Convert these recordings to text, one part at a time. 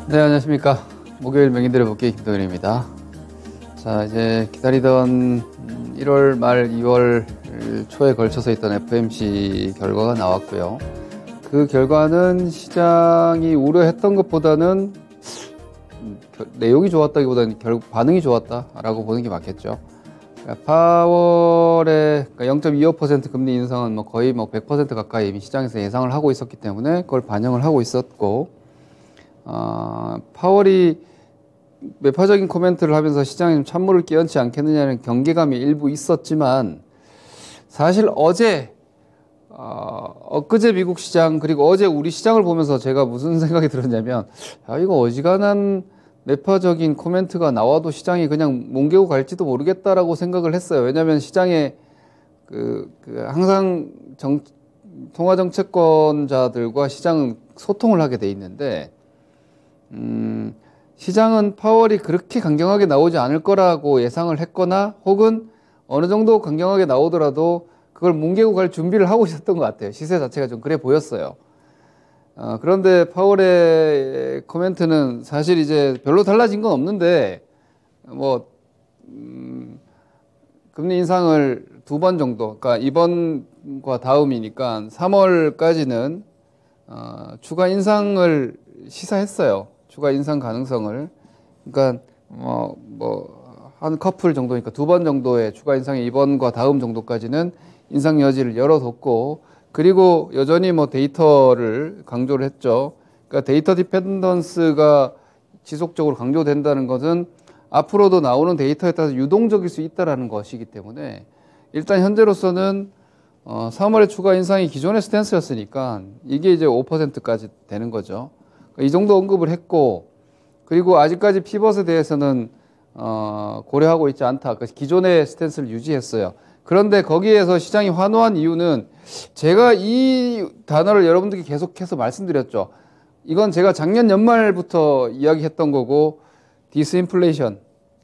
네, 안녕하십니까. 목요일 명인들의 복귀 김동현입니다. 자, 이제 기다리던 1월 말 2월 초에 걸쳐서 있던 FOMC 결과가 나왔고요. 그 결과는 시장이 우려했던 것보다는 내용이 좋았다기보다는 결국 반응이 좋았다라고 보는 게 맞겠죠. 그러니까 파월의 0.25% 금리 인상은 거의 100% 가까이 이미 시장에서 예상을 하고 있었기 때문에 그걸 반영을 하고 있었고, 파월이 매파적인 코멘트를 하면서 시장에 좀 찬물을 끼얹지 않겠느냐는 경계감이 일부 있었지만, 사실 엊그제 미국 시장 그리고 어제 우리 시장을 보면서 제가 무슨 생각이 들었냐면, 이거 어지간한 매파적인 코멘트가 나와도 시장이 그냥 뭉개고 갈지도 모르겠다라고 생각을 했어요. 왜냐하면 시장에 항상 통화정책권자들과 시장은 소통을 하게 돼 있는데, 시장은 파월이 그렇게 강경하게 나오지 않을 거라고 예상을 했거나, 혹은 어느 정도 강경하게 나오더라도 그걸 뭉개고 갈 준비를 하고 있었던 것 같아요. 시세 자체가 좀 그래 보였어요. 그런데 파월의 코멘트는 사실 이제 별로 달라진 건 없는데, 금리 인상을 2번 정도, 그러니까 이번과 다음이니까 3월까지는 추가 인상을 시사했어요. 추가 인상 가능성을. 그러니까 한 커플 정도니까 2번 정도의 추가 인상이 이번과 다음 정도까지는 인상 여지를 열어뒀고, 그리고 여전히 데이터를 강조를 했죠. 그러니까 데이터 디펜던스가 지속적으로 강조된다는 것은 앞으로도 나오는 데이터에 따라서 유동적일 수 있다는 것이기 때문에, 일단 현재로서는 3월에 추가 인상이 기존의 스탠스였으니까 이게 이제 5%까지 되는 거죠. 이 정도 언급을 했고, 그리고 아직까지 피벗에 대해서는 고려하고 있지 않다. 그래서 기존의 스탠스를 유지했어요. 그런데 거기에서 시장이 환호한 이유는, 제가 이 단어를 여러분들께 계속해서 말씀드렸죠. 이건 제가 작년 연말부터 이야기했던 거고, 디스인플레이션,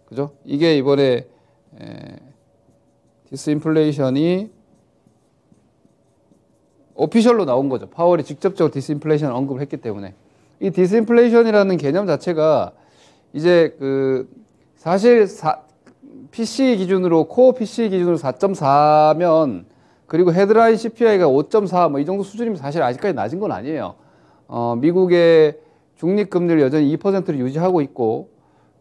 그죠? 이게 이번에 디스인플레이션이 오피셜로 나온 거죠. 파월이 직접적으로 디스인플레이션 언급을 했기 때문에. 이 디스인플레이션이라는 개념 자체가 이제 사실 PC 기준으로, 코어 PC 기준으로 4.4면, 그리고 헤드라인 CPI가 5.4 이 정도 수준이면 사실 아직까지 낮은 건 아니에요. 미국의 중립금리를 여전히 2%를 유지하고 있고,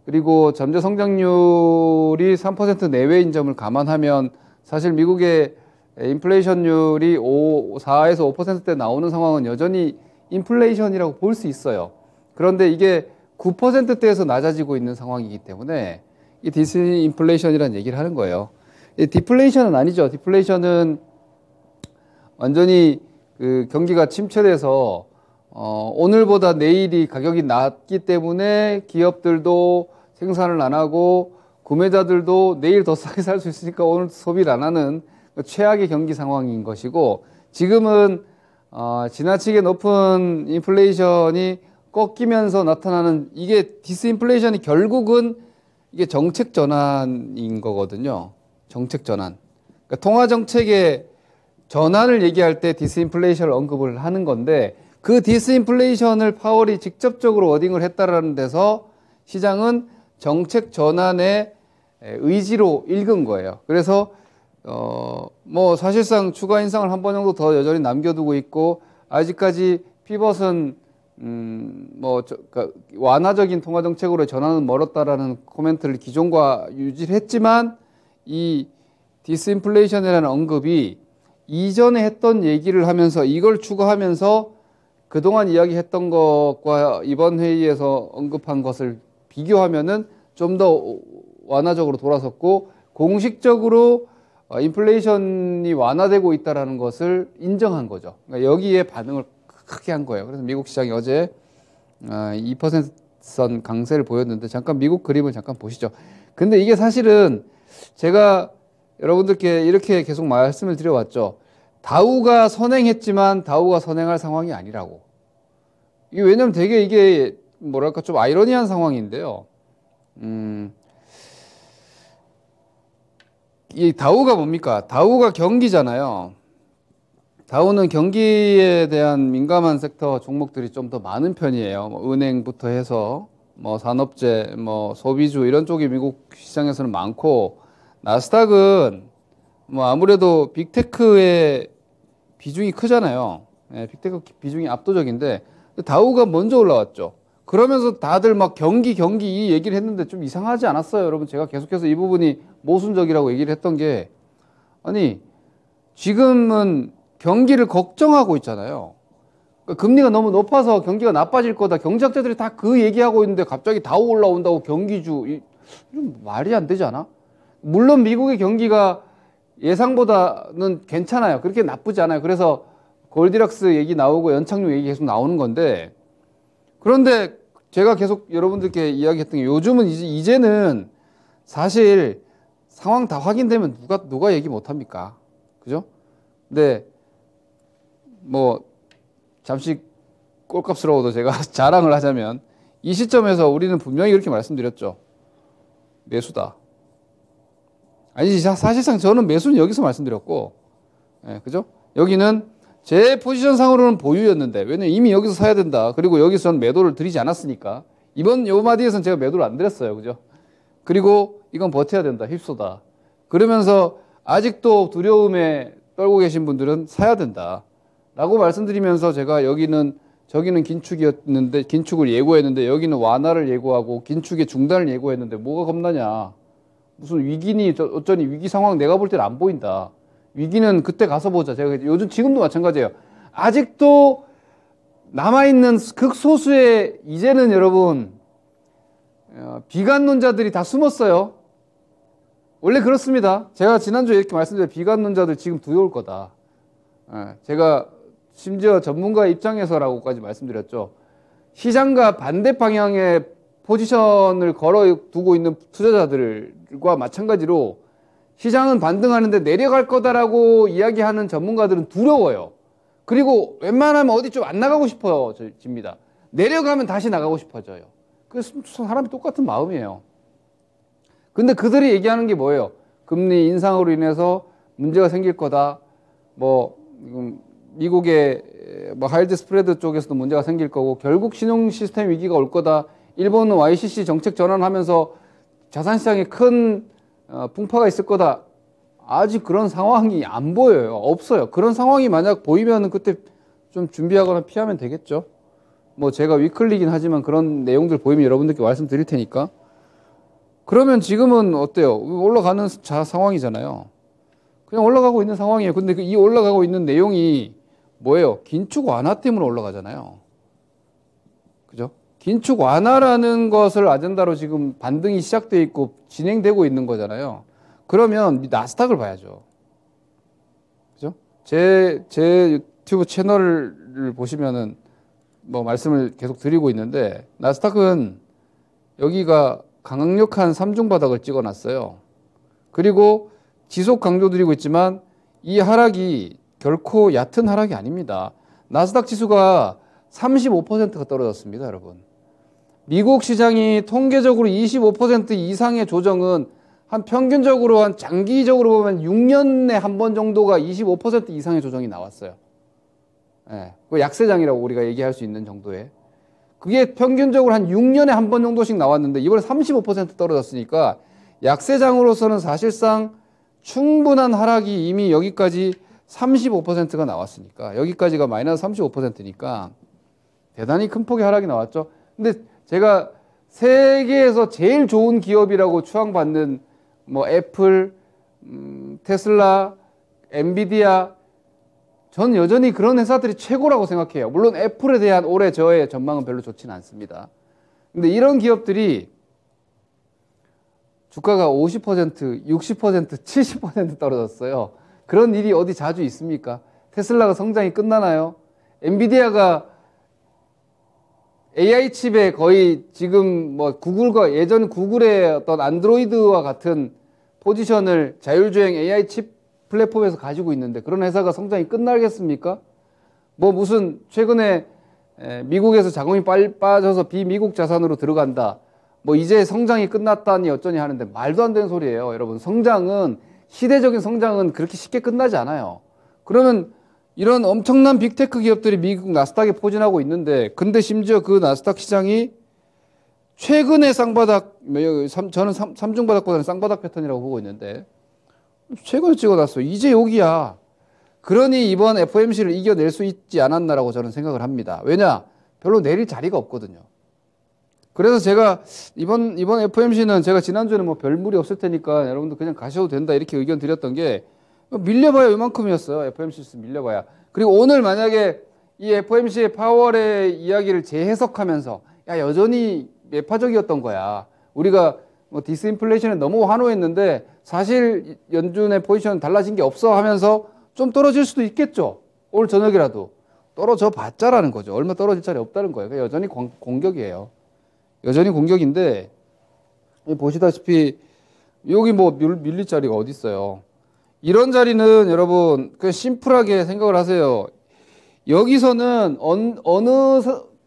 그리고 잠재 성장률이 3% 내외인 점을 감안하면 사실 미국의 인플레이션율이 4에서 5%대 나오는 상황은 여전히 인플레이션이라고 볼 수 있어요. 그런데 이게 9%대에서 낮아지고 있는 상황이기 때문에 이 디스인플레이션이라는 얘기를 하는 거예요. 디플레이션은 아니죠. 디플레이션은 완전히 경기가 침체돼서 오늘보다 내일이 가격이 낮기 때문에 기업들도 생산을 안 하고 구매자들도 내일 더 싸게 살 수 있으니까 오늘 소비를 안 하는 최악의 경기 상황인 것이고, 지금은 지나치게 높은 인플레이션이 꺾이면서 나타나는, 이게 디스인플레이션이 결국은 이게 정책 전환인 거거든요. 정책 전환. 그러니까 통화 정책의 전환을 얘기할 때 디스인플레이션을 언급을 하는 건데, 그 디스인플레이션을 파월이 직접적으로 워딩을 했다라는 데서 시장은 정책 전환의 의지로 읽은 거예요. 그래서 사실상 추가 인상을 한 번 정도 더 여전히 남겨두고 있고, 아직까지 피벗은 그러니까 완화적인 통화 정책으로 전환은 멀었다라는 코멘트를 기존과 유지를 했지만, 이 디스인플레이션이라는 언급이 이전에 했던 얘기를 하면서 이걸 추가하면서 그동안 이야기했던 것과 이번 회의에서 언급한 것을 비교하면은 좀 더 완화적으로 돌아섰고, 공식적으로 인플레이션이 완화되고 있다는 것을 인정한 거죠. 그러니까 여기에 반응을 크게 한 거예요. 그래서 미국 시장이 어제 2%선 강세를 보였는데, 잠깐 미국 그림을 잠깐 보시죠. 근데 이게 사실은 제가 여러분들께 이렇게 계속 말씀을 드려왔죠. 다우가 선행했지만 다우가 선행할 상황이 아니라고. 이게 왜냐면 되게 이게 뭐랄까 좀 아이러니한 상황인데요. 이 다우가 뭡니까? 다우가 경기잖아요. 다우는 경기에 대한 민감한 섹터 종목들이 좀 더 많은 편이에요. 뭐 은행부터 해서 뭐 산업재, 뭐 소비주 이런 쪽이 미국 시장에서는 많고, 나스닥은 뭐 아무래도 빅테크의 비중이 크잖아요. 예, 빅테크 비중이 압도적인데 다우가 먼저 올라왔죠. 그러면서 다들 막 경기 이 얘기를 했는데 좀 이상하지 않았어요, 여러분? 제가 계속해서 이 부분이 모순적이라고 얘기를 했던 게, 아니 지금은 경기를 걱정하고 있잖아요. 그러니까 금리가 너무 높아서 경기가 나빠질 거다. 경제학자들이 다 그 얘기하고 있는데 갑자기 다우 올라온다고 경기주, 좀 말이 안 되지 않아? 물론 미국의 경기가 예상보다는 괜찮아요. 그렇게 나쁘지 않아요. 그래서 골디락스 얘기 나오고 연착륙 얘기 계속 나오는 건데, 그런데 제가 계속 여러분들께 이야기했던 게, 요즘은 이제는 사실 상황 다 확인되면 누가 얘기 못 합니까? 그죠? 근데 뭐 잠시 꼴값스러워도 제가 자랑을 하자면, 이 시점에서 우리는 분명히 이렇게 말씀드렸죠. 매수다. 아니지, 사실상 저는 매수는 여기서 말씀드렸고, 예, 그죠? 여기는 제 포지션 상으로는 보유였는데, 왜냐면 이미 여기서 사야 된다. 그리고 여기서는 매도를 드리지 않았으니까. 요 마디에서는 제가 매도를 안 드렸어요. 그죠? 그리고 이건 버텨야 된다. 휩소다. 그러면서 아직도 두려움에 떨고 계신 분들은 사야 된다. 라고 말씀드리면서, 제가 저기는 긴축이었는데, 긴축을 예고했는데, 여기는 완화를 예고하고, 긴축의 중단을 예고했는데, 뭐가 겁나냐. 무슨 위기니, 어쩌니 위기 상황 내가 볼 때는 안 보인다. 위기는 그때 가서 보자. 제가 요즘 지금도 마찬가지예요. 아직도 남아있는 극소수의, 이제는 여러분, 비관론자들이 다 숨었어요. 원래 그렇습니다. 제가 지난주에 이렇게 말씀드린 비관론자들 지금 두려울 거다. 제가 심지어 전문가의 입장에서라고까지 말씀드렸죠. 시장과 반대 방향의 포지션을 걸어두고 있는 투자자들과 마찬가지로, 시장은 반등하는데 내려갈 거다라고 이야기하는 전문가들은 두려워요. 그리고 웬만하면 어디 좀 안 나가고 싶어집니다. 내려가면 다시 나가고 싶어져요. 그래서 사람이 똑같은 마음이에요. 근데 그들이 얘기하는 게 뭐예요? 금리 인상으로 인해서 문제가 생길 거다. 뭐 미국의 뭐 하이드 스프레드 쪽에서도 문제가 생길 거고, 결국 신용 시스템 위기가 올 거다. 일본은 YCC 정책 전환하면서 자산시장에 큰 풍파가 있을 거다. 아직 그런 상황이 안 보여요. 없어요. 그런 상황이 만약 보이면 그때 좀 준비하거나 피하면 되겠죠. 뭐 제가 위클리긴 하지만 그런 내용들 보이면 여러분들께 말씀드릴 테니까. 그러면 지금은 어때요? 올라가는 상황이잖아요. 그냥 올라가고 있는 상황이에요. 근데 이 올라가고 있는 내용이 뭐예요? 긴축 완화 때문에 올라가잖아요. 그죠? 긴축 완화라는 것을 아젠다로 지금 반등이 시작되어 있고 진행되고 있는 거잖아요. 그러면 나스닥을 봐야죠. 그죠? 제 유튜브 채널을 보시면은 뭐 말씀을 계속 드리고 있는데, 나스닥은 여기가 강력한 삼중 바닥을 찍어 놨어요. 그리고 지속 강조드리고 있지만 이 하락이 결코 얕은 하락이 아닙니다. 나스닥 지수가 35%가 떨어졌습니다, 여러분. 미국 시장이 통계적으로 25% 이상의 조정은 한 평균적으로, 한 장기적으로 보면 6년에 한 번 정도가 25% 이상의 조정이 나왔어요. 예, 그 약세장이라고 우리가 얘기할 수 있는 정도에. 그게 평균적으로 한 6년에 한 번 정도씩 나왔는데, 이번에 35% 떨어졌으니까 약세장으로서는 사실상 충분한 하락이 이미 여기까지 35%가 나왔으니까, 여기까지가 마이너스 35%니까 대단히 큰 폭의 하락이 나왔죠. 근데 제가 세계에서 제일 좋은 기업이라고 추앙받는 뭐 애플, 테슬라, 엔비디아, 전 여전히 그런 회사들이 최고라고 생각해요. 물론 애플에 대한 올해 저의 전망은 별로 좋지는 않습니다. 근데 이런 기업들이 주가가 50%, 60%, 70% 떨어졌어요. 그런 일이 어디 자주 있습니까? 테슬라가 성장이 끝나나요? 엔비디아가 AI 칩에 거의 지금 뭐 구글과, 예전 구글의 어떤 안드로이드와 같은 포지션을 자율주행 AI 칩 플랫폼에서 가지고 있는데, 그런 회사가 성장이 끝나겠습니까? 뭐 무슨 최근에 미국에서 자금이 빠져서 비미국 자산으로 들어간다, 뭐 이제 성장이 끝났다니 어쩌니 하는데, 말도 안 되는 소리예요. 여러분, 시대적인 성장은 그렇게 쉽게 끝나지 않아요. 그러면 이런 엄청난 빅테크 기업들이 미국 나스닥에 포진하고 있는데, 근데 심지어 그 나스닥 시장이 최근에 쌍바닥, 저는 삼중바닥보다는 쌍바닥 패턴이라고 보고 있는데, 최근에 찍어놨어. 이제 여기야. 그러니 이번 FOMC를 이겨낼 수 있지 않았나라고 저는 생각을 합니다. 왜냐? 별로 내릴 자리가 없거든요. 그래서 제가 이번 FOMC는 제가 지난주에는 뭐 별 무리 없을 테니까 여러분들 그냥 가셔도 된다 이렇게 의견 드렸던 게, 밀려봐야 이만큼이었어요. FOMC 밀려봐야. 그리고 오늘 만약에 이 FOMC의 파월의 이야기를 재해석하면서 야, 여전히 매파적이었던 거야. 우리가 뭐 디스인플레이션에 너무 환호했는데 사실 연준의 포지션은 달라진 게 없어 하면서 좀 떨어질 수도 있겠죠. 오늘 저녁이라도. 떨어져 봤자라는 거죠. 얼마 떨어질 자리 없다는 거예요. 그러니까 여전히 공격이에요. 여전히 공격인데, 보시다시피 여기 뭐 밀릴 자리가 어디 있어요. 이런 자리는 여러분 그냥 심플하게 생각을 하세요. 여기서는 어느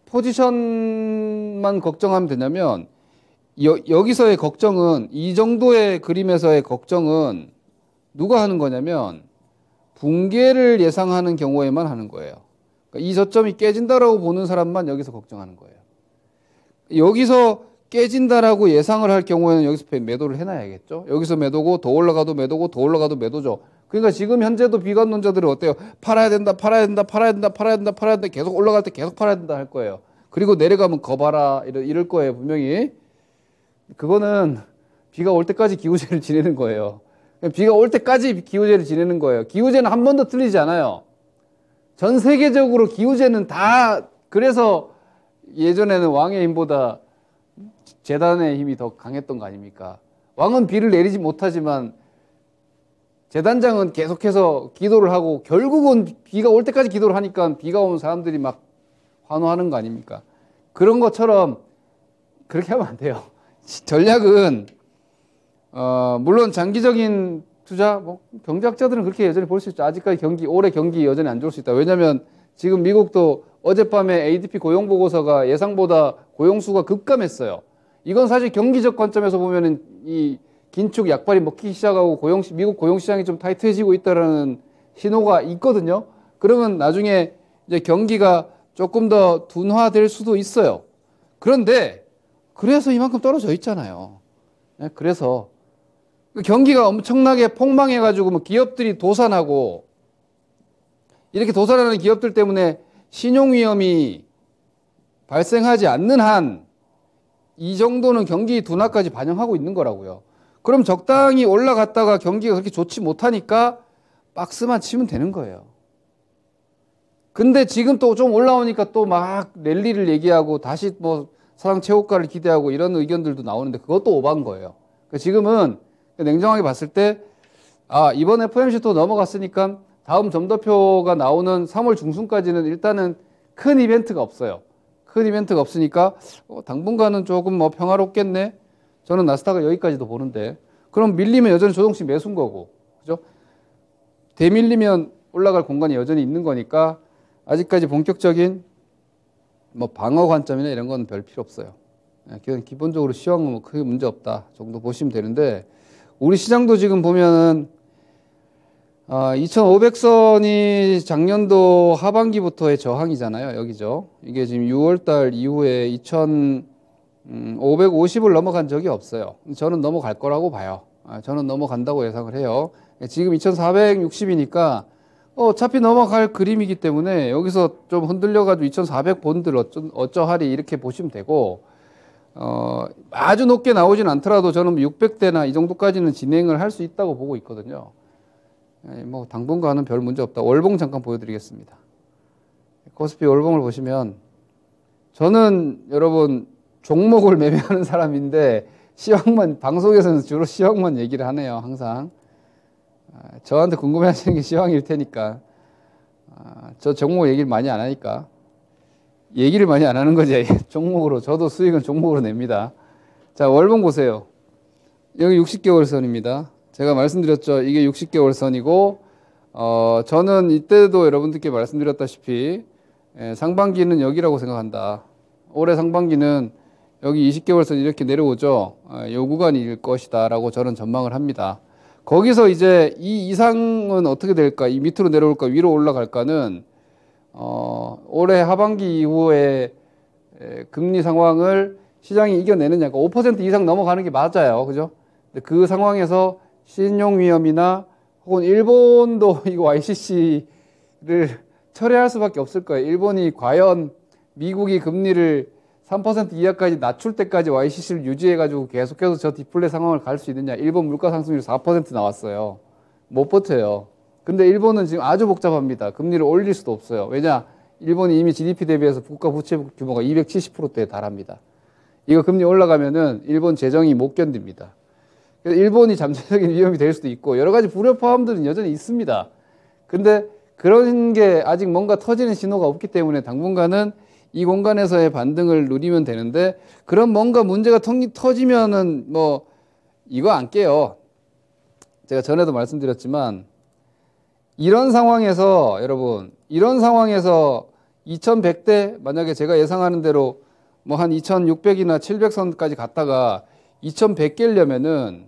포지션만 걱정하면 되냐면, 여기서의 걱정은, 이 정도의 그림에서의 걱정은 누가 하는 거냐면 붕괴를 예상하는 경우에만 하는 거예요. 그러니까 이 저점이 깨진다라고 보는 사람만 여기서 걱정하는 거예요. 여기서 깨진다라고 예상을 할 경우에는 여기서 매도를 해놔야겠죠. 여기서 매도고, 더 올라가도 매도고, 더 올라가도 매도죠. 그러니까 지금 현재도 비관론자들은 어때요? 팔아야 된다, 팔아야 된다, 팔아야 된다, 팔아야 된다, 팔아야 된다, 계속 올라갈 때 계속 팔아야 된다 할 거예요. 그리고 내려가면 거봐라 이럴 거예요, 분명히. 그거는 비가 올 때까지 기우제를 지내는 거예요. 비가 올 때까지 기우제를 지내는 거예요. 기우제는 한 번도 틀리지 않아요. 전 세계적으로 기우제는 다, 그래서 예전에는 왕의 힘보다 재단의 힘이 더 강했던 거 아닙니까? 왕은 비를 내리지 못하지만 재단장은 계속해서 기도를 하고 결국은 비가 올 때까지 기도를 하니까 비가 오면 사람들이 막 환호하는 거 아닙니까? 그런 것처럼 그렇게 하면 안 돼요. 전략은 물론 장기적인 투자, 뭐 경제학자들은 그렇게 여전히 볼 수 있죠. 아직까지 올해 경기 여전히 안 좋을 수 있다. 왜냐하면 지금 미국도 어젯밤에 ADP 고용 보고서가 예상보다 고용수가 급감했어요. 이건 사실 경기적 관점에서 보면은 이 긴축 약발이 먹히기 시작하고 미국 고용 시장이 좀 타이트해지고 있다라는 신호가 있거든요. 그러면 나중에 이제 경기가 조금 더 둔화될 수도 있어요. 그런데 그래서 이만큼 떨어져 있잖아요. 그래서 경기가 엄청나게 폭망해가지고 뭐 기업들이 도산하고, 이렇게 도산하는 기업들 때문에 신용 위험이 발생하지 않는 한 이 정도는 경기 둔화까지 반영하고 있는 거라고요. 그럼 적당히 올라갔다가 경기가 그렇게 좋지 못하니까 박스만 치면 되는 거예요. 근데 지금 또 좀 올라오니까 또 막 랠리를 얘기하고 다시 뭐 사상 최고가를 기대하고 이런 의견들도 나오는데 그것도 오반 거예요. 그러니까 지금은 냉정하게 봤을 때, 이번 FOMC 또 넘어갔으니까 다음 점도표가 나오는 3월 중순까지는 일단은 큰 이벤트가 없어요. 큰 이벤트가 없으니까 당분간은 조금 뭐 평화롭겠네. 저는 나스닥을 여기까지도 보는데, 그럼 밀리면 여전히 조정식 매수인 거고, 그죠? 대밀리면 올라갈 공간이 여전히 있는 거니까 아직까지 본격적인 뭐 방어 관점이나 이런 건 별 필요 없어요. 그냥 기본적으로 시황은 뭐 크게 문제 없다 정도 보시면 되는데, 우리 시장도 지금 보면은 2500선이 작년도 하반기부터의 저항이잖아요. 여기죠. 이게 지금 6월달 이후에 2550을 넘어간 적이 없어요. 저는 넘어갈 거라고 봐요. 저는 넘어간다고 예상을 해요. 지금 2460이니까 어차피 넘어갈 그림이기 때문에 여기서 좀 흔들려가지고 2400 본들 어쩌하리 이렇게 보시면 되고, 아주 높게 나오진 않더라도 저는 600대나 이 정도까지는 진행을 할 수 있다고 보고 있거든요. 뭐 당분간은 별 문제 없다. 월봉 잠깐 보여드리겠습니다. 코스피 월봉을 보시면, 저는 여러분 종목을 매매하는 사람인데 방송에서는 주로 시황만 얘기를 하네요. 항상 저한테 궁금해하시는 게 시황일 테니까. 저 종목 얘기를 많이 안 하니까 얘기를 많이 안 하는 거지. 종목으로, 저도 수익은 종목으로 냅니다. 자, 월봉 보세요. 여기 60개월 선입니다. 제가 말씀드렸죠. 이게 60개월 선이고, 저는 이때도 여러분들께 말씀드렸다시피, 상반기는 여기라고 생각한다. 올해 상반기는 여기 20개월 선 이렇게 내려오죠. 요 구간일 것이다 라고 저는 전망을 합니다. 거기서 이제 이 이상은 어떻게 될까? 이 밑으로 내려올까? 위로 올라갈까는 올해 하반기 이후에 금리 상황을 시장이 이겨내느냐. 5% 이상 넘어가는 게 맞아요. 그죠? 근데 그 상황에서 신용 위험이나 혹은 일본도 이거 YCC를 철회할 수밖에 없을 거예요. 일본이 과연 미국이 금리를 3% 이하까지 낮출 때까지 YCC를 유지해가지고 계속해서 저 디플레 상황을 갈 수 있느냐. 일본 물가 상승률 4% 나왔어요. 못 버텨요. 근데 일본은 지금 아주 복잡합니다. 금리를 올릴 수도 없어요. 왜냐? 일본이 이미 GDP 대비해서 국가 부채 규모가 270%대에 달합니다. 이거 금리 올라가면은 일본 재정이 못 견딥니다. 그래서 일본이 잠재적인 위험이 될 수도 있고 여러 가지 불협화음들은 여전히 있습니다. 근데 그런 게 아직 뭔가 터지는 신호가 없기 때문에 당분간은 이 공간에서의 반등을 누리면 되는데 그런 뭔가 문제가 터지면은 뭐 이거 안 깨요. 제가 전에도 말씀드렸지만 이런 상황에서 여러분 이런 상황에서 2100대 만약에 제가 예상하는 대로 뭐 한 2600이나 700선까지 갔다가 2100 깨려면은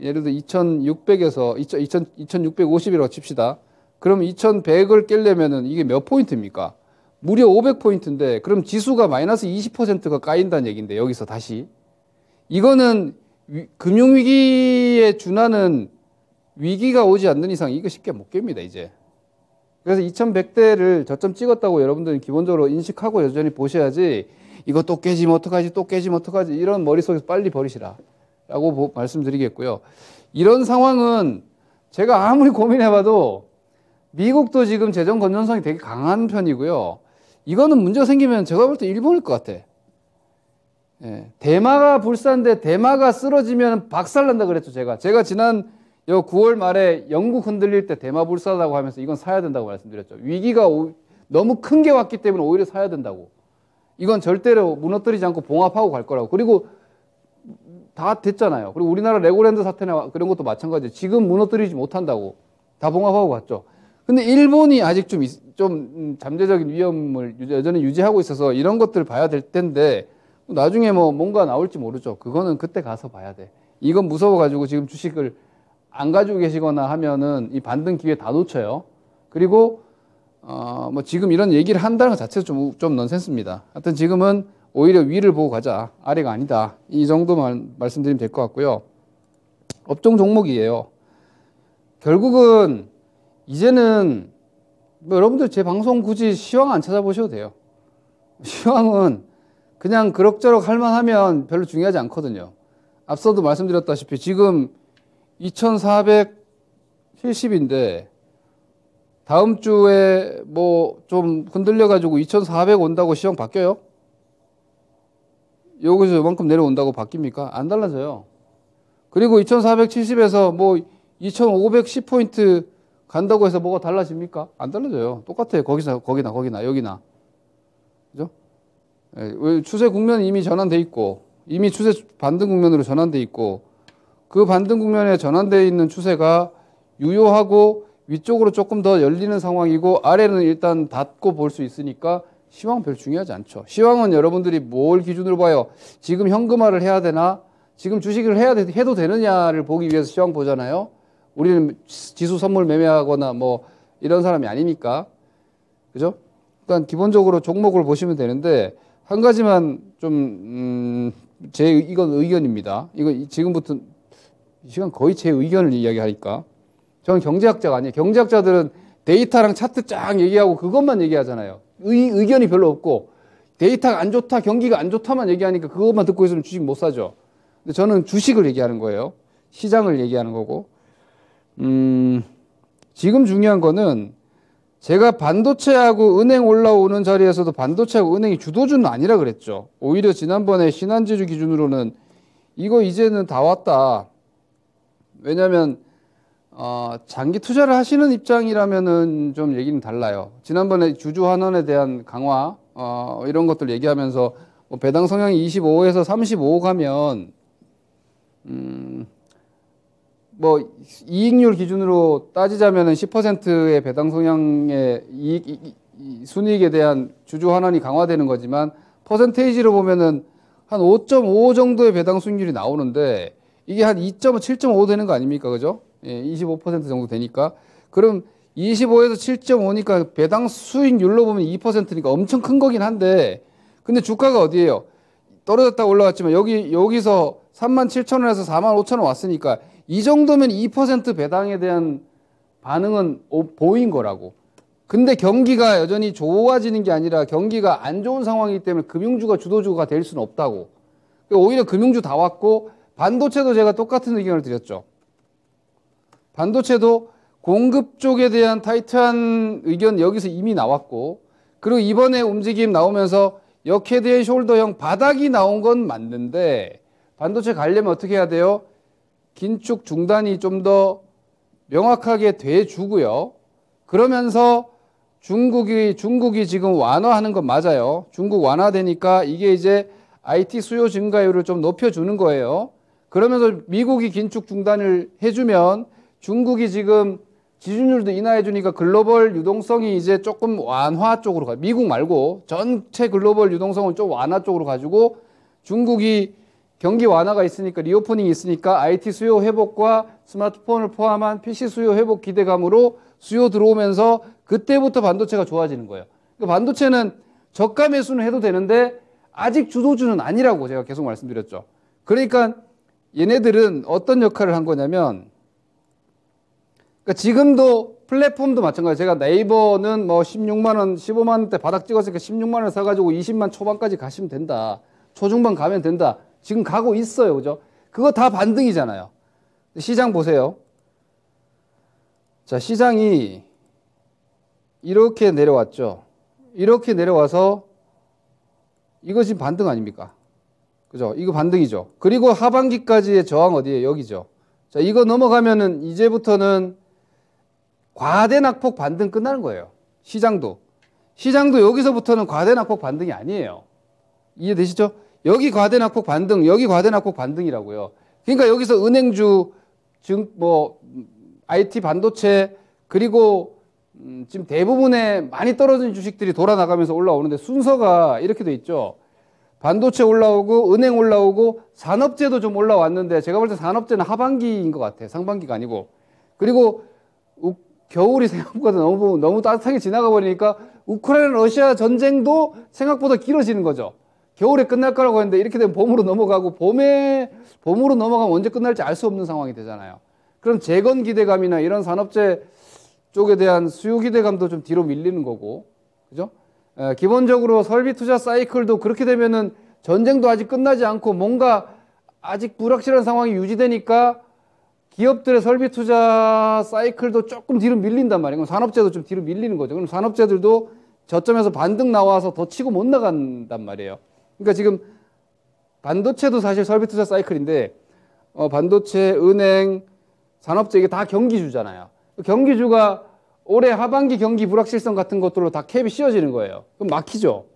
예를 들어 2600에서 2650이라고 칩시다. 그럼 2100을 깨려면은 이게 몇 포인트입니까? 무려 500포인트인데 그럼 지수가 마이너스 20%가 까인다는 얘기인데 여기서 다시 이거는 금융위기에 준하는 위기가 오지 않는 이상 이거 쉽게 못 깹니다 이제. 그래서 2100대를 저점 찍었다고 여러분들은 기본적으로 인식하고 여전히 보셔야지 이거 또 깨지면 어떡하지 또 깨지면 어떡하지 이런 머릿속에서 빨리 버리시라 라고 말씀드리겠고요. 이런 상황은 제가 아무리 고민해봐도 미국도 지금 재정 건전성이 되게 강한 편이고요. 이거는 문제가 생기면 제가 볼 때 일본일 것 같아. 예, 대마가 불사인데 대마가 쓰러지면 박살난다 그랬죠 제가 지난 9월 말에 영국 흔들릴 때 대마 불사다고 하면서 이건 사야 된다고 말씀드렸죠. 위기가 너무 큰 게 왔기 때문에 오히려 사야 된다고. 이건 절대로 무너뜨리지 않고 봉합하고 갈 거라고. 그리고 다 됐잖아요. 그리고 우리나라 레고랜드 사태나 그런 것도 마찬가지예요. 지금 무너뜨리지 못한다고. 다 봉합하고 갔죠. 근데 일본이 아직 좀 잠재적인 위험을 여전히 유지하고 있어서 이런 것들을 봐야 될 텐데 나중에 뭐 뭔가 나올지 모르죠. 그거는 그때 가서 봐야 돼. 이건 무서워가지고 지금 주식을 안 가지고 계시거나 하면은 이 반등 기회 다 놓쳐요. 그리고 뭐 지금 이런 얘기를 한다는 것 자체도 좀 넌센스입니다. 하여튼 지금은 오히려 위를 보고 가자. 아래가 아니다. 이 정도만 말씀드리면 될 것 같고요. 업종 종목이에요. 결국은 이제는 뭐 여러분들 제 방송 굳이 시황 안 찾아보셔도 돼요. 시황은 그냥 그럭저럭 할만하면 별로 중요하지 않거든요. 앞서도 말씀드렸다시피 지금 2470인데 다음 주에 뭐 좀 흔들려가지고 2400 온다고 시황 바뀌어요? 여기서 요만큼 내려온다고 바뀝니까? 안 달라져요. 그리고 2470에서 뭐 2510포인트 간다고 해서 뭐가 달라집니까? 안 달라져요. 똑같아요. 거기나 여기나. 그죠? 추세 국면은 이미 전환돼 있고 이미 추세 반등 국면으로 전환돼 있고 그 반등 국면에 전환되어 있는 추세가 유효하고 위쪽으로 조금 더 열리는 상황이고 아래는 일단 닫고 볼 수 있으니까 시황 별 중요하지 않죠. 시황은 여러분들이 뭘 기준으로 봐요? 지금 현금화를 해야 되나? 지금 주식을 해도 되느냐를 보기 위해서 시황 보잖아요. 우리는 지수 선물 매매하거나 뭐 이런 사람이 아니니까. 그죠? 일단 기본적으로 종목을 보시면 되는데 한 가지만 좀 이건 의견입니다. 이거 지금부터 이 시간 거의 제 의견을 이야기하니까. 저는 경제학자가 아니에요. 경제학자들은 데이터랑 차트 쫙 얘기하고 그것만 얘기하잖아요. 의견이 별로 없고 데이터가 안 좋다, 경기가 안 좋다만 얘기하니까 그것만 듣고 있으면 주식 못 사죠. 근데 저는 주식을 얘기하는 거예요. 시장을 얘기하는 거고. 지금 중요한 거는 제가 반도체하고 은행 올라오는 자리에서도 반도체하고 은행이 주도주는 아니라 그랬죠. 오히려 지난번에 신한지주 기준으로는 이거 이제는 다 왔다. 왜냐하면 장기 투자를 하시는 입장이라면은 좀 얘기는 달라요. 지난번에 주주 환원에 대한 강화 이런 것들 얘기하면서 뭐 배당 성향이 25에서 35 가면 뭐 이익률 기준으로 따지자면은 10%의 배당 성향의 순이익에 대한 주주 환원이 강화되는 거지만 퍼센테이지로 보면은 한 5.5 정도의 배당 수익률이 나오는데 이게 한 2.5, 7.5 되는 거 아닙니까? 그죠? 예, 25% 정도 되니까. 그럼 25에서 7.5니까 배당 수익률로 보면 2%니까 엄청 큰 거긴 한데, 근데 주가가 어디예요? 떨어졌다 올라왔지만 여기서 37,000원에서 45,000원 왔으니까 이 정도면 2% 배당에 대한 반응은 보인 거라고. 근데 경기가 여전히 좋아지는 게 아니라 경기가 안 좋은 상황이기 때문에 금융주가 주도주가 될 수는 없다고. 오히려 금융주 다 왔고, 반도체도 제가 똑같은 의견을 드렸죠. 반도체도 공급 쪽에 대한 타이트한 의견 여기서 이미 나왔고, 그리고 이번에 움직임 나오면서 역헤드의 숄더형 바닥이 나온 건 맞는데, 반도체 가려면 어떻게 해야 돼요? 긴축 중단이 좀 더 명확하게 돼주고요. 그러면서 중국이 지금 완화하는 건 맞아요. 중국 완화되니까 이게 이제 IT 수요 증가율을 좀 높여주는 거예요. 그러면서 미국이 긴축 중단을 해주면 중국이 지금 지준율도 인하해주니까 글로벌 유동성이 이제 조금 완화 쪽으로 가. 미국 말고 전체 글로벌 유동성은 좀 완화 쪽으로 가지고 중국이 경기 완화가 있으니까 리오프닝이 있으니까 IT 수요 회복과 스마트폰을 포함한 PC 수요 회복 기대감으로 수요 들어오면서 그때부터 반도체가 좋아지는 거예요. 그러니까 반도체는 저가 매수는 해도 되는데 아직 주도주는 아니라고 제가 계속 말씀드렸죠. 그러니까 얘네들은 어떤 역할을 한 거냐면, 그러니까 지금도 플랫폼도 마찬가지예요. 제가 네이버는 뭐 16만 원, 15만 원대 바닥 찍었으니까 16만 원 사가지고 20만 초반까지 가시면 된다. 초중반 가면 된다. 지금 가고 있어요. 그죠? 그거 다 반등이잖아요. 시장 보세요. 자, 시장이 이렇게 내려왔죠. 이렇게 내려와서 이거 지금 반등 아닙니까? 그죠? 이거 반등이죠. 그리고 하반기까지의 저항 어디에요? 여기죠. 자, 이거 넘어가면은 이제부터는 과대 낙폭 반등 끝나는 거예요. 시장도 여기서부터는 과대 낙폭 반등이 아니에요. 이해되시죠? 여기 과대 낙폭 반등, 여기 과대 낙폭 반등이라고요. 그러니까 여기서 은행주, IT 반도체, 그리고 지금 대부분의 많이 떨어진 주식들이 돌아나가면서 올라오는데 순서가 이렇게 돼 있죠. 반도체 올라오고, 은행 올라오고, 산업재도 좀 올라왔는데 제가 볼 때 산업재는 하반기인 것 같아요. 상반기가 아니고. 그리고 겨울이 생각보다 너무 따뜻하게 지나가 버리니까 우크라이나 러시아 전쟁도 생각보다 길어지는 거죠. 겨울에 끝날 거라고 했는데 이렇게 되면 봄으로 넘어가고, 봄으로 넘어가면 언제 끝날지 알 수 없는 상황이 되잖아요. 그럼 재건 기대감이나 이런 산업재 쪽에 대한 수요 기대감도 좀 뒤로 밀리는 거고, 그죠? 기본적으로 설비 투자 사이클도 그렇게 되면은 전쟁도 아직 끝나지 않고 뭔가 아직 불확실한 상황이 유지되니까 기업들의 설비 투자 사이클도 조금 뒤로 밀린단 말이에요. 그럼 산업재도 좀 뒤로 밀리는 거죠. 그럼 산업재들도 저점에서 반등 나와서 더 치고 못 나간단 말이에요. 그러니까 지금 반도체도 사실 설비 투자 사이클인데, 반도체, 은행, 산업재 이게 다 경기주잖아요. 경기주가 올해 하반기 경기 불확실성 같은 것들로 다 캡이 씌워지는 거예요. 그럼 막히죠.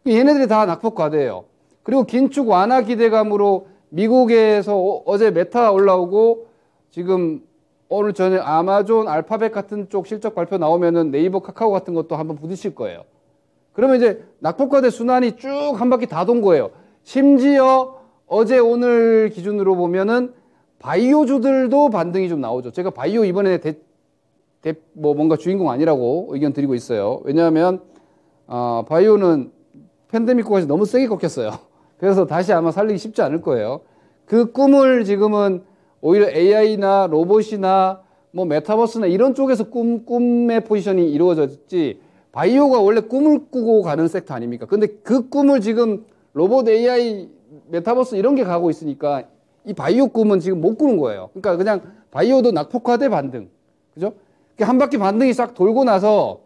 얘네들이 다 낙폭 과대예요. 그리고 긴축 완화 기대감으로 미국에서 어제 메타 올라오고, 지금 오늘 저녁 아마존, 알파벳 같은 쪽 실적 발표 나오면은 네이버, 카카오 같은 것도 한번 부딪힐 거예요. 그러면 이제 낙폭 과대 순환이 쭉 한 바퀴 다 돈 거예요. 심지어 어제 오늘 기준으로 보면은 바이오주들도 반등이 좀 나오죠. 제가 바이오 이번에 뭔가 주인공 아니라고 의견 드리고 있어요. 왜냐하면 바이오는 팬데믹 과에서 너무 세게 꺾였어요. 그래서 다시 아마 살리기 쉽지 않을 거예요. 그 꿈을 지금은 오히려 AI나 로봇이나 뭐 메타버스나 이런 쪽에서 꿈의 포지션이 이루어졌지, 바이오가 원래 꿈을 꾸고 가는 섹터 아닙니까? 근데 그 꿈을 지금 로봇, AI, 메타버스 이런 게 가고 있으니까 이 바이오 꿈은 지금 못 꾸는 거예요. 그러니까 그냥 바이오도 낙폭화돼 반등. 그죠? 한 바퀴 반등이 싹 돌고 나서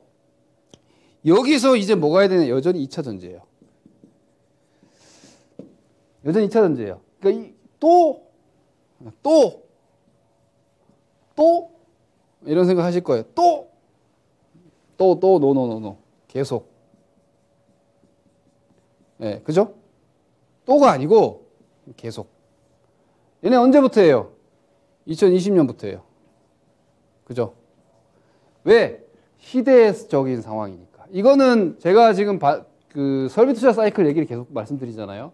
여기서 이제 뭐가 해야 되냐? 여전히 2차 전지예요. 여전히 2차 전지예요. 그러니까 또 이런 생각 하실 거예요. 노. 계속. 예, 그죠? 또가 아니고 계속. 얘네 언제부터예요? 2020년부터예요. 그죠? 왜? 시대적인 상황이니까. 이거는 제가 지금 설비 투자 사이클 얘기를 계속 말씀드리잖아요.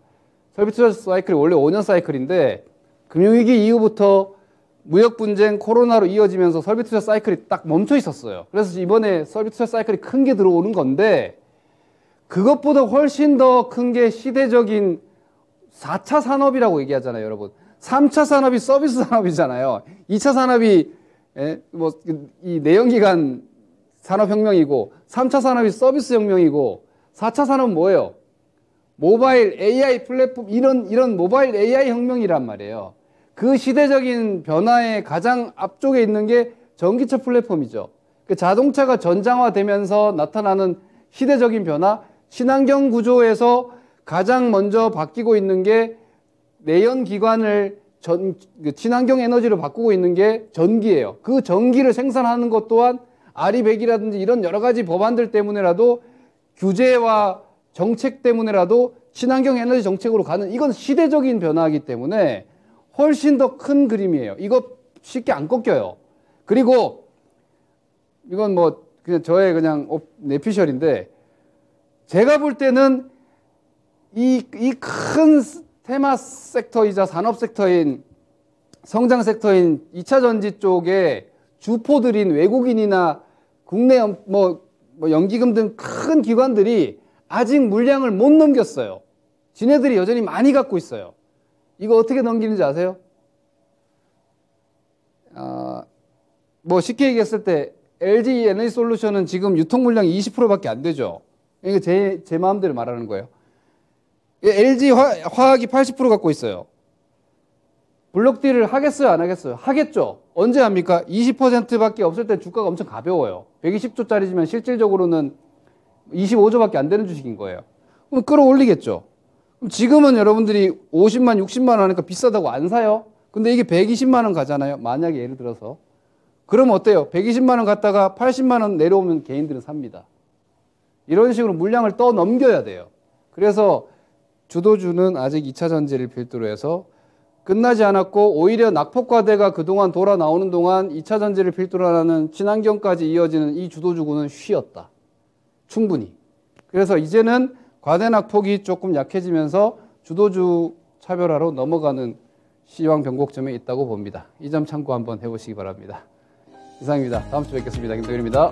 설비 투자 사이클이 원래 5년 사이클인데 금융위기 이후부터 무역분쟁, 코로나로 이어지면서 설비투자 사이클이 딱 멈춰 있었어요. 그래서 이번에 설비투자 사이클이 큰 게 들어오는 건데 그것보다 훨씬 더 큰 게 시대적인 4차 산업이라고 얘기하잖아요, 여러분. 3차 산업이 서비스 산업이잖아요. 2차 산업이 이 내연기관 산업혁명이고 3차 산업이 서비스 혁명이고 4차 산업은 뭐예요? 모바일 AI 플랫폼 이런 모바일 AI 혁명이란 말이에요. 그 시대적인 변화의 가장 앞쪽에 있는 게 전기차 플랫폼이죠. 그 자동차가 전장화되면서 나타나는 시대적인 변화, 친환경 구조에서 가장 먼저 바뀌고 있는 게 내연기관을 친환경 에너지로 바꾸고 있는 게 전기예요. 그 전기를 생산하는 것 또한 아리백이라든지 이런 여러 가지 법안들 때문에라도 규제와 정책 때문에라도 친환경 에너지 정책으로 가는 이건 시대적인 변화이기 때문에 훨씬 더 큰 그림이에요. 이거 쉽게 안 꺾여요. 그리고 이건 뭐 그냥 저의 그냥 내피셜인데 제가 볼 때는 이 큰 테마 섹터이자 산업 섹터인 성장 섹터인 2차 전지 쪽에 주포들인 외국인이나 국내 연기금 등 큰 기관들이 아직 물량을 못 넘겼어요. 지네들이 여전히 많이 갖고 있어요. 이거 어떻게 넘기는지 아세요? 뭐 쉽게 얘기했을 때 LG 에너지솔루션은 지금 유통 물량이 20%밖에 안 되죠. 이거 제 마음대로 말하는 거예요. LG 화학이 80% 갖고 있어요. 블록딜을 하겠어요, 안 하겠어요? 하겠죠. 언제 합니까? 20%밖에 없을 때 주가가 엄청 가벼워요. 120조짜리지만 실질적으로는 25조밖에 안 되는 주식인 거예요. 그럼 끌어올리겠죠. 그럼 지금은 여러분들이 50만, 60만 원 하니까 비싸다고 안 사요? 근데 이게 120만 원 가잖아요. 만약에 예를 들어서. 그러면 어때요? 120만 원 갔다가 80만 원 내려오면 개인들은 삽니다. 이런 식으로 물량을 떠 넘겨야 돼요. 그래서 주도주는 아직 2차 전지를 필두로 해서 끝나지 않았고 오히려 낙폭과대가 그동안 돌아 나오는 동안 2차 전지를 필두로 하는 친환경까지 이어지는 이 주도주구는 쉬었다. 충분히. 그래서 이제는 과대 낙폭이 조금 약해지면서 주도주 차별화로 넘어가는 시황 변곡점에 있다고 봅니다. 이 점 참고 한번 해보시기 바랍니다. 이상입니다. 다음 주에 뵙겠습니다. 김동현입니다.